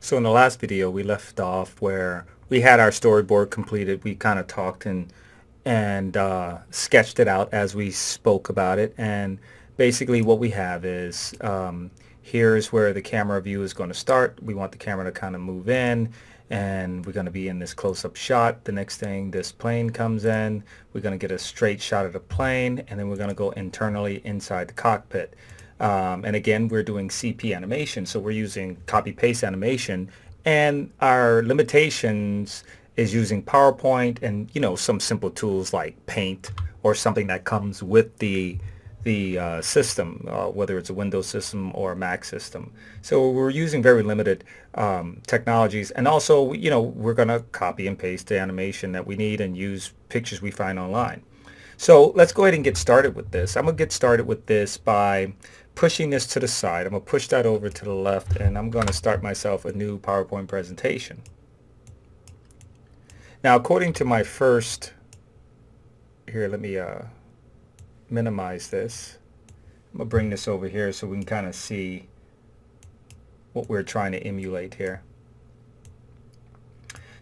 So in the last video, we left off where we had our storyboard completed. We kind of talked and sketched it out as we spoke about it. And basically what we have is here's where the camera view is going to start. We want the camera to kind of move in, and we're going to be in this close-up shot. The next thing, this plane comes in. We're going to get a straight shot of the plane, and then we're going to go internally inside the cockpit. And again, we're doing CP animation, so we're using copy-paste animation, and our limitations is using PowerPoint and some simple tools like Paint or something that comes with the system, whether it's a Windows system or a Mac system. So we're using very limited technologies, and also we're going to copy and paste the animation that we need and use pictures we find online. So let's go ahead and get started with this. I'm going to get started with this by pushing this to the side. I'm going to push that over to the left, and I'm going to start myself a new PowerPoint presentation. Now, according to my first, here, let me minimize this. I'm going to bring this over here so we can kind of see what we're trying to emulate here.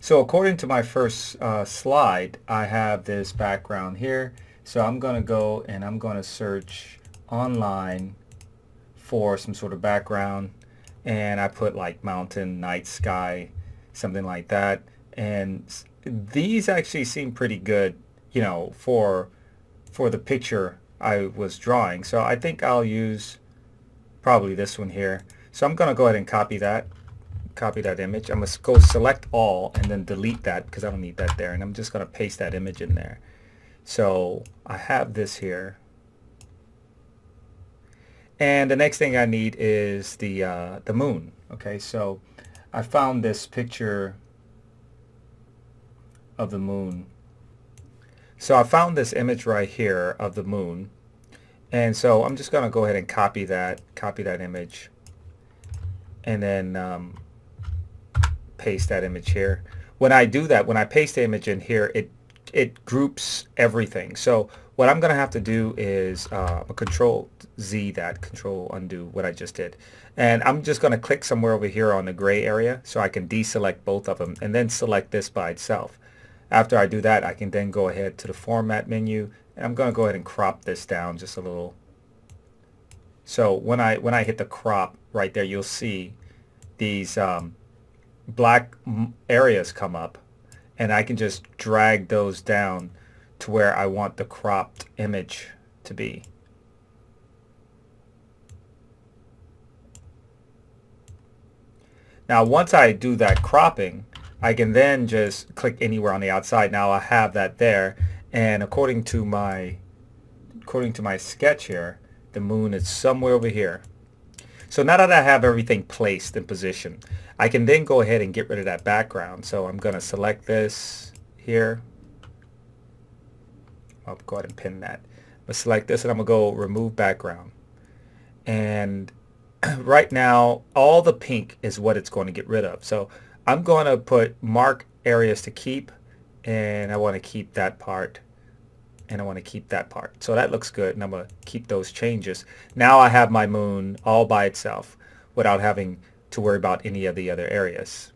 So according to my first slide, I have this background here. So I'm going to go and I'm going to search online for some sort of background, and I put like mountain, night sky, something like that. And these actually seem pretty good, for the picture I was drawing. So I think I'll use probably this one here. So I'm going to go ahead and copy that image. I'm going to go select all and then delete that because I don't need that there. And I'm just going to paste that image in there. So I have this here. And the next thing I need is the moon. Okay, so I found this picture of the moon. So I found this image right here of the moon. And so I'm just going to go ahead and copy that image, and then paste that image here. When I do that, when I paste the image in here, it groups everything. So what I'm going to have to do is Control Z that, Control undo what I just did. And I'm just going to click somewhere over here on the gray area so I can deselect both of them and then select this by itself. After I do that, I can then go ahead to the format menu, and I'm going to go ahead and crop this down just a little. So when I hit the crop right there, you'll see these black areas come up, and I can just drag those down to where I want the cropped image to be. Now once I do that cropping, I can then just click anywhere on the outside. Now I have that there, and according to my sketch here, the moon is somewhere over here. So now that I have everything placed in position, I can then go ahead and get rid of that background. So I'm going to select this here. I'll go ahead and pin that. I'm going to select this, and I'm going to go remove background. And right now, all the pink is what it's going to get rid of. So I'm going to put mark areas to keep, and I want to keep that part, and I want to keep that part. So that looks good, and I'm going to keep those changes. Now I have my moon all by itself without having to worry about any of the other areas.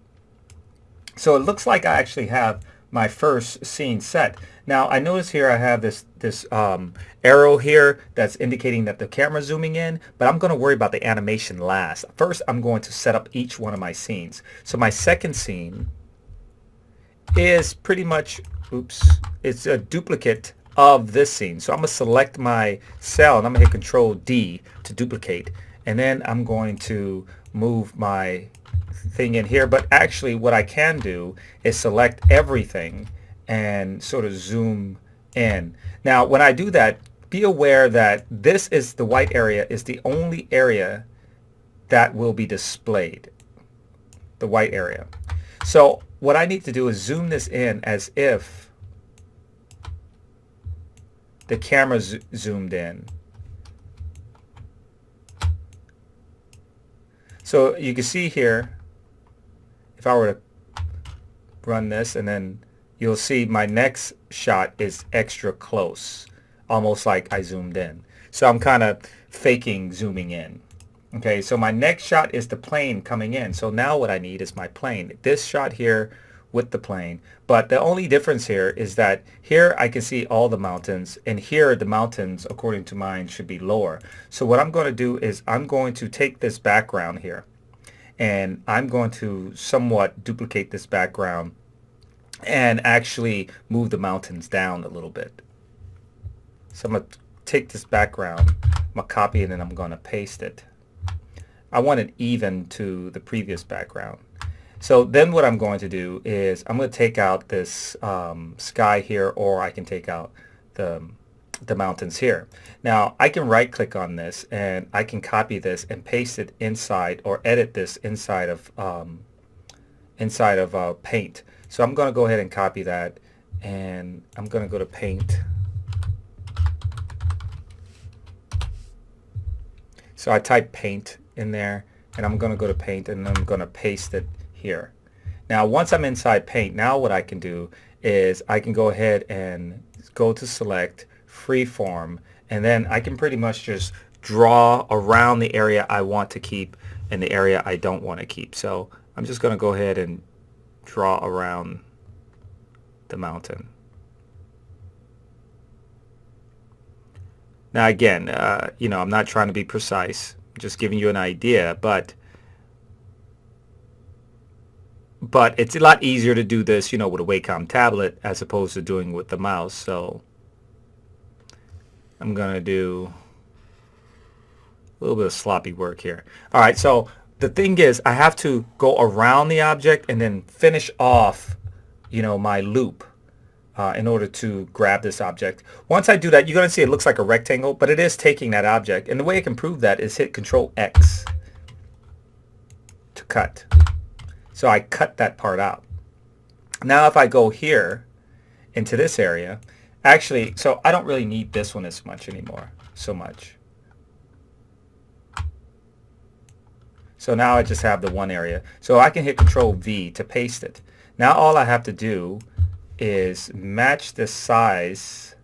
So it looks like I actually have my first scene set. Now I notice here I have this arrow here that's indicating that the camera's zooming in, but I'm going to worry about the animation last. First, I'm going to set up each one of my scenes. So my second scene is pretty much, it's a duplicate of this scene. So I'm going to select my cell, and I'm going to hit Control D to duplicate, and then I'm going to move my thing in here. But actually what I can do is select everything and sort of zoom in. Now when I do that, be aware that this is the white area is the only area that will be displayed, the white area. So what I need to do is zoom this in as if the camera zoomed in. So you can see here, if I were to run this, and then you'll see my next shot is extra close, almost like I zoomed in. So I'm kind of faking zooming in. Okay, so my next shot is the plane coming in. So now what I need is my plane. This shot here with the plane. But the only difference here is that here I can see all the mountains, and here the mountains, according to mine, should be lower. So what I'm going to do is I'm going to take this background here, and I'm going to somewhat duplicate this background and actually move the mountains down a little bit. So I'm going to take this background, I'm going to copy it, and I'm going to paste it. I want it even to the previous background. So then what I'm going to do is I'm going to take out this sky here, or I can take out the mountains here. Now I can right click on this and I can copy this and paste it inside, or edit this inside of Paint. So I'm going to go ahead and copy that, and I'm going to go to Paint. So I type Paint in there, and I'm going to go to Paint, and I'm going to paste it here. Now once I'm inside Paint, now what I can do is I can go ahead and go to Select, Freeform, and then I can pretty much just draw around the area I want to keep and the area I don't want to keep. So I'm just going to go ahead and draw around the mountain. Now again, I'm not trying to be precise, I'm just giving you an idea, but it's a lot easier to do this, with a Wacom tablet as opposed to doing with the mouse. So I'm going to do a little bit of sloppy work here. All right, so the thing is I have to go around the object and then finish off, my loop in order to grab this object. Once I do that, you're going to see it looks like a rectangle, but it is taking that object. And the way I can prove that is hit Control X to cut. So I cut that part out. Now if I go here into this area, actually, so I don't really need this one as much anymore, so much. So now I just have the one area. So I can hit Control V to paste it. Now all I have to do is match the size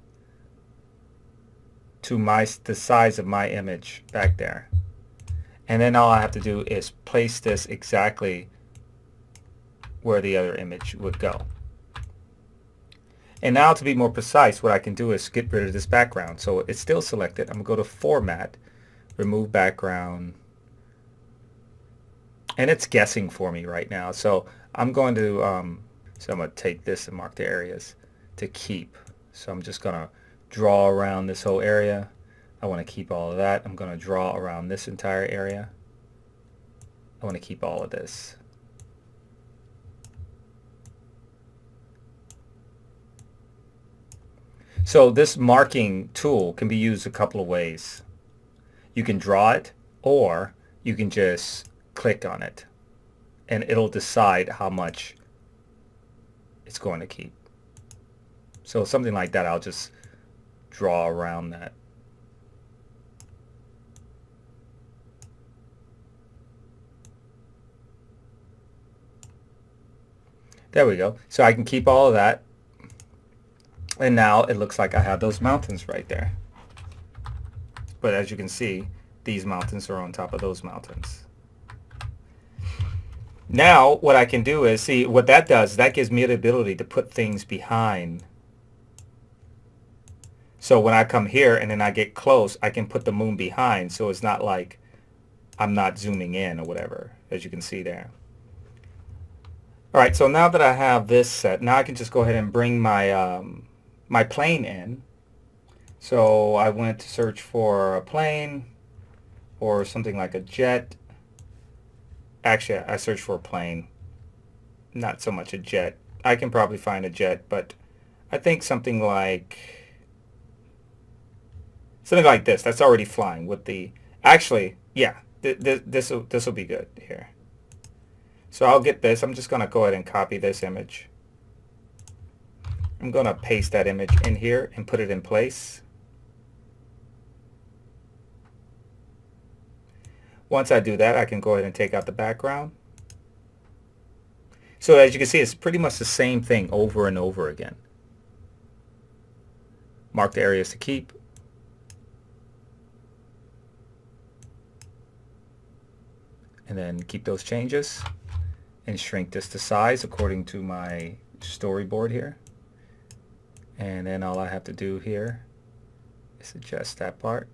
to the size of my image back there. And then all I have to do is place this exactly where the other image would go. And now to be more precise, what I can do is get rid of this background. So it's still selected. I'm going to go to Format, Remove Background, and it's guessing for me right now. So I'm going to take this and mark the areas to keep. So I'm just going to draw around this whole area. I want to keep all of that. I'm going to draw around this entire area. I want to keep all of this. So this marking tool can be used a couple of ways. You can draw it, or you can just click on it and it'll decide how much it's going to keep. So something like that, I'll just draw around that. There we go. So I can keep all of that. And now it looks like I have those mountains right there. But as you can see, these mountains are on top of those mountains. Now what I can do is, see what that does, that gives me the ability to put things behind. So when I come here and then I get close, I can put the moon behind, so it's not like I'm not zooming in or whatever, as you can see there. Alright, so now that I have this set, now I can just go ahead and bring my my plane in. So I went to search for a plane or something like a jet. Actually, I searched for a plane, not so much a jet. I can probably find a jet, but I think something like this. That's already flying with the, actually, yeah, this will be good here. So I'll get this. I'm just going to go ahead and copy this image. I'm going to paste that image in here and put it in place. Once I do that, I can go ahead and take out the background. So as you can see, it's pretty much the same thing over and over again. Mark the areas to keep. and then keep those changes and shrink this to size according to my storyboard here. And then all I have to do here is adjust that part.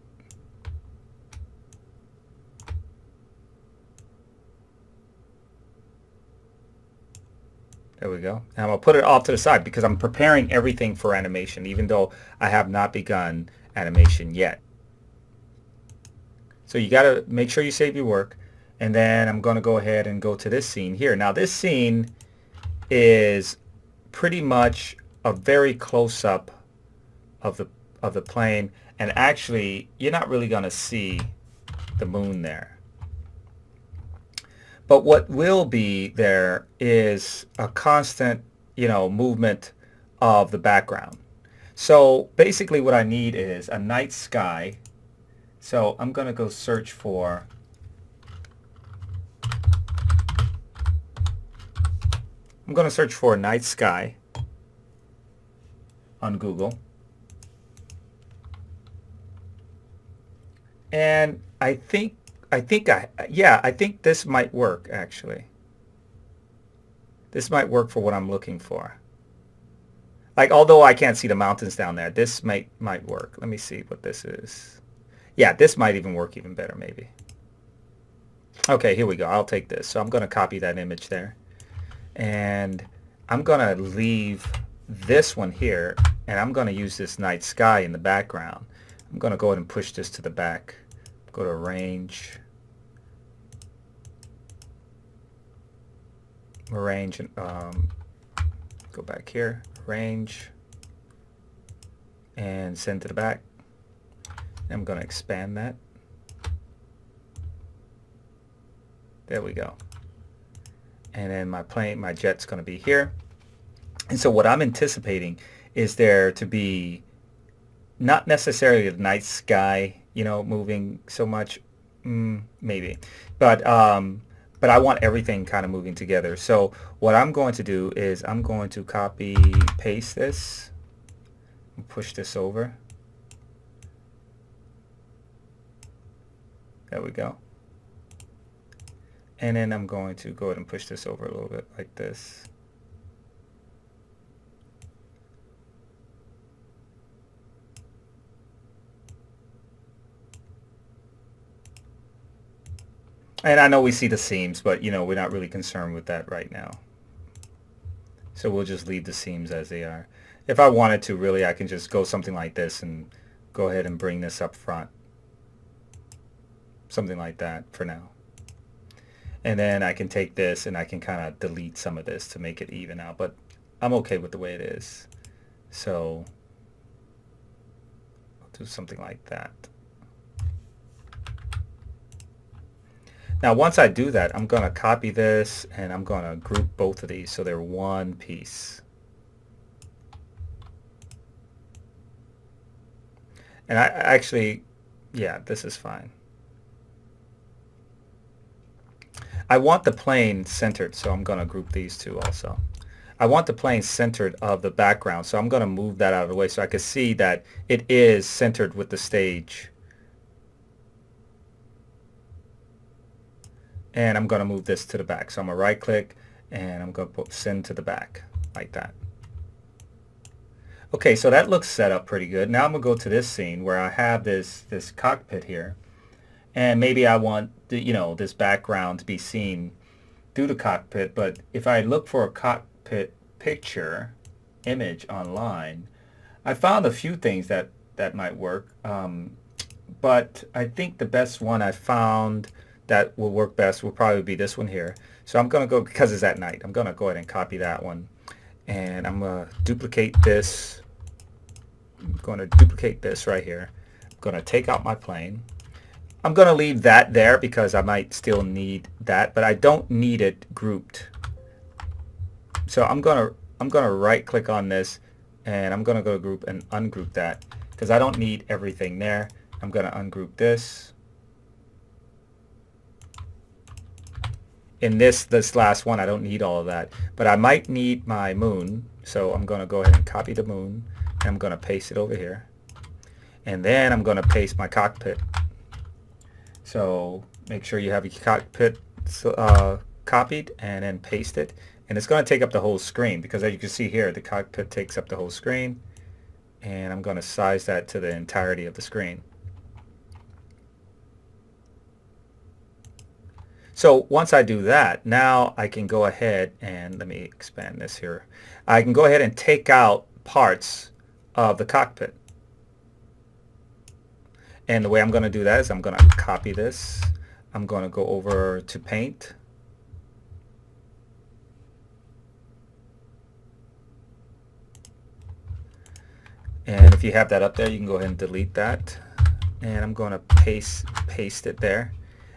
There we go. And I'm going to put it off to the side because I'm preparing everything for animation, even though I have not begun animation yet. So you got to make sure you save your work. And then I'm going to go ahead and go to this scene here. Now this scene is pretty much a very close-up of the plane, and actually you're not really going to see the moon there. But what will be there is a constant, movement of the background. So basically what I need is a night sky. So I'm going to go search for a night sky on Google. And I think this might work actually. This might work for what I'm looking for. Like, although I can't see the mountains down there, this might work. Let me see what this is. Yeah, this might even work even better maybe. Okay, here we go. I'll take this. So I'm going to copy that image there. And I'm going to leave this one here, and I'm going to use this night sky in the background. I'm going to go ahead and push this to the back. Go to Arrange, and go back here, Arrange, and send to the back. I'm going to expand that. There we go. And then my jet's going to be here. And so what I'm anticipating is there to be not necessarily the night sky, moving so much, maybe, but I want everything kind of moving together. So what I'm going to do is I'm going to copy, paste this, and push this over. There we go. And then I'm going to go ahead and push this over a little bit like this. And I know we see the seams, but we're not really concerned with that right now. So we'll just leave the seams as they are. If I wanted to, really, I can just go something like this and go ahead and bring this up front. Something like that for now. And then I can take this and I can kind of delete some of this to make it even out. But I'm okay with the way it is. So I'll do something like that. Now once I do that, I'm going to copy this and I'm going to group both of these so they're one piece. And I actually, yeah, this is fine. I want the plane centered, so I'm going to group these two also. I want the plane centered of the background, so I'm going to move that out of the way so I can see that it is centered with the stage. And I'm going to move this to the back. So I'm going to right click and I'm going to put send to the back like that. Okay, so that looks set up pretty good. Now I'm going to go to this scene where I have this cockpit here. And maybe I want this background to be seen through the cockpit, but if I look for a cockpit picture image online, I found a few things that might work. But I think the best one I found that will work best will probably be this one here. So I'm going to go, because it's at night, I'm going to go ahead and copy that one. And I'm going to duplicate this. I'm going to duplicate this right here. I'm going to take out my plane. I'm going to leave that there because I might still need that, but I don't need it grouped. So I'm going to right click on this and I'm going to go to group and ungroup that because I don't need everything there. I'm going to ungroup this. In this last one, I don't need all of that, but I might need my moon. So I'm going to go ahead and copy the moon and I'm going to paste it over here. And then I'm going to paste my cockpit. So make sure you have your cockpit copied and then paste it. And it's going to take up the whole screen because as you can see here, the cockpit takes up the whole screen. And I'm going to size that to the entirety of the screen. So once I do that, now I can go ahead and let me expand this here. I can go ahead and take out parts of the cockpit. And the way I'm going to do that is I'm going to copy this. I'm going to go over to Paint. And if you have that up there, you can go ahead and delete that. And I'm going to paste it there.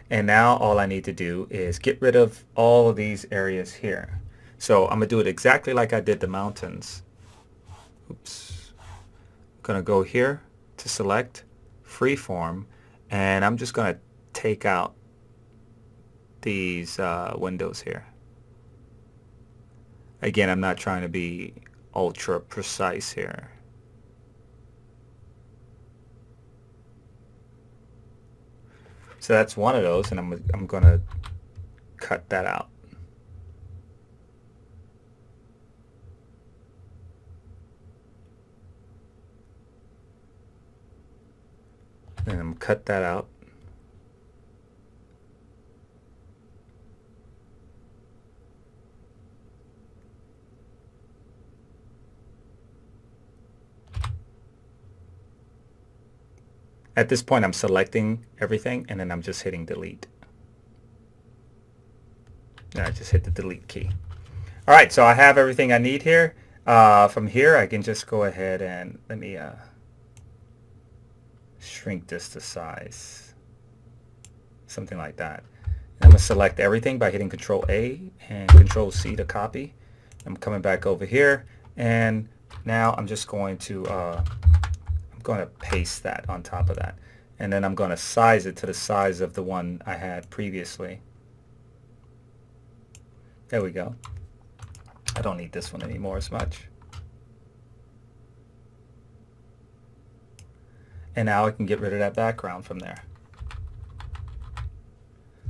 And now all I need to do is get rid of all of these areas here. So I'm going to do it exactly like I did the mountains. Oops. I'm going to go here to select Freeform, and I'm just going to take out these windows here. Again, I'm not trying to be ultra precise here. So that's one of those, and I'm going to cut that out. And I'm cut that out. At this point, I'm selecting everything, and then I'm just hitting delete. And I just hit the delete key. All right, so I have everything I need here. From here, I can just go ahead and let me shrink this to size, something like that. I'm going to select everything by hitting Control A and Control C to copy. I'm coming back over here, and now I'm just going to paste that on top of that, and then I'm going to size it to the size of the one I had previously. There we go. I don't need this one anymore as much. And now I can get rid of that background from there.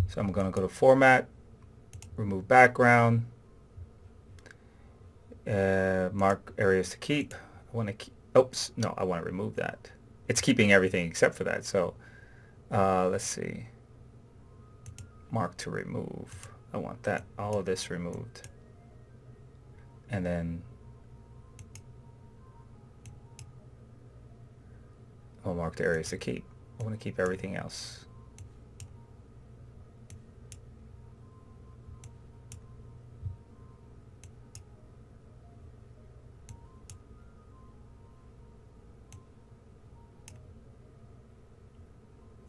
So I'm going to go to Format, Remove Background, mark areas to keep. I want to keep. Oops, no, I want to remove that. It's keeping everything except for that. So let's see. Mark to remove. I want that, all of this removed. And then I'll mark the areas to keep. I want to keep everything else.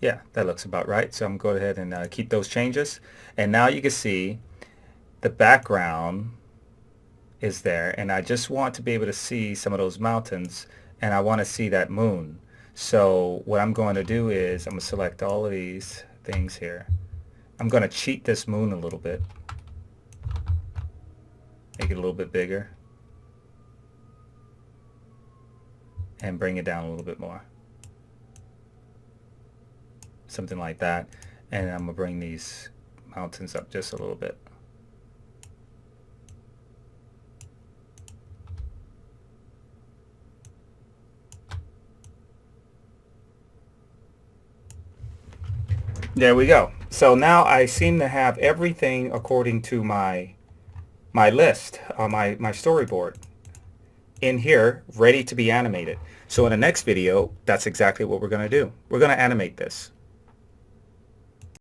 Yeah, that looks about right. So I'm going to go ahead and keep those changes. And now you can see the background is there. And I just want to be able to see some of those mountains. And I want to see that moon. So what I'm going to do is I'm going to select all of these things here. I'm going to cheat this moon a little bit. Make it a little bit bigger. And bring it down a little bit more. Something like that. And I'm going to bring these mountains up just a little bit. There we go. So now I seem to have everything according to my list, my storyboard in here ready to be animated. So in the next video, that's exactly what we're going to do. We're going to animate this.